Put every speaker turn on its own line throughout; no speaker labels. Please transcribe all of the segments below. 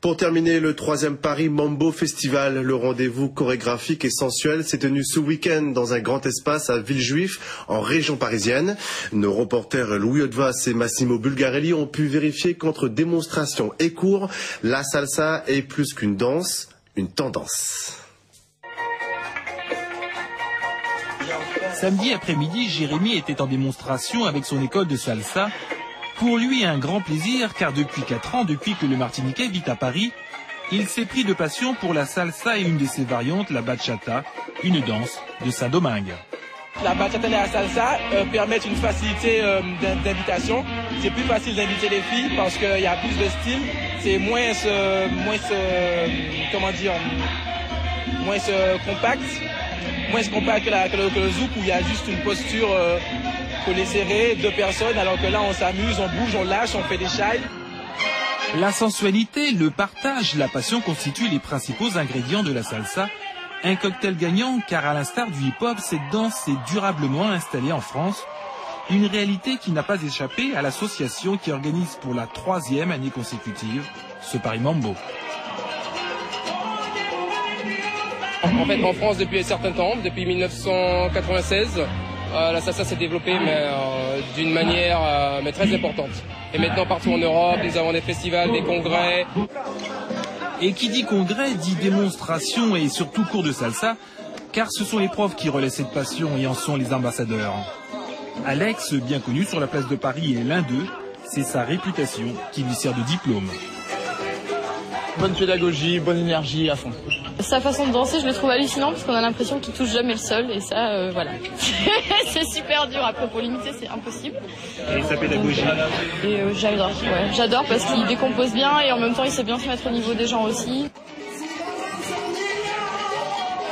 Pour terminer, le 3e Paris Mambo Festival, le rendez-vous chorégraphique et sensuel s'est tenu ce week-end dans un grand espace à Villejuif, en région parisienne. Nos reporters Louis Otvas et Massimo Bulgarelli ont pu vérifier qu'entre démonstration et cours, la salsa est plus qu'une danse, une tendance.
Samedi après-midi, Jérémy était en démonstration avec son école de salsa. Pour lui, un grand plaisir, car depuis 4 ans, depuis que le Martiniquais vit à Paris, il s'est pris de passion pour la salsa et une de ses variantes, la bachata, une danse de Saint-Domingue.
La bachata et la salsa permettent une facilité d'invitation. C'est plus facile d'inviter les filles parce qu'il y a plus de style. C'est moins compact que le zouk où il y a juste une posture collée serrée, 2 personnes, alors que là on s'amuse, on bouge, on lâche, on fait des chais.
La sensualité, le partage, la passion constituent les principaux ingrédients de la salsa. Un cocktail gagnant car à l'instar du hip-hop, cette danse s'est durablement installée en France. Une réalité qui n'a pas échappé à l'association qui organise pour la 3e année consécutive ce Paris Mambo.
En fait, en France, depuis un certain temps, depuis 1996, la salsa s'est développée d'une manière très importante. Et maintenant, partout en Europe, nous avons des festivals, des congrès.
Et qui dit congrès, dit démonstration et surtout cours de salsa, car ce sont les profs qui relaient cette passion et en sont les ambassadeurs. Alex, bien connu sur la place de Paris, est l'un d'eux. C'est sa réputation qui lui sert de diplôme.
Bonne pédagogie, bonne énergie à fond.
Sa façon de danser, je le trouve hallucinant parce qu'on a l'impression qu'il touche jamais le sol et ça, voilà. C'est super dur. Après, pour l'imiter, c'est impossible.
Et sa pédagogie.
J'adore, ouais. J'adore parce qu'il décompose bien et en même temps, il sait bien se mettre au niveau des gens aussi.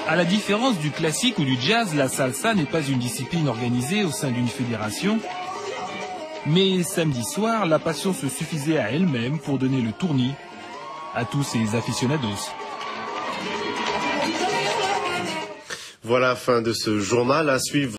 À la différence du classique ou du jazz, la salsa n'est pas une discipline organisée au sein d'une fédération. Mais samedi soir, la passion se suffisait à elle-même pour donner le tournis à tous ces aficionados.
Voilà, fin de ce journal à suivre.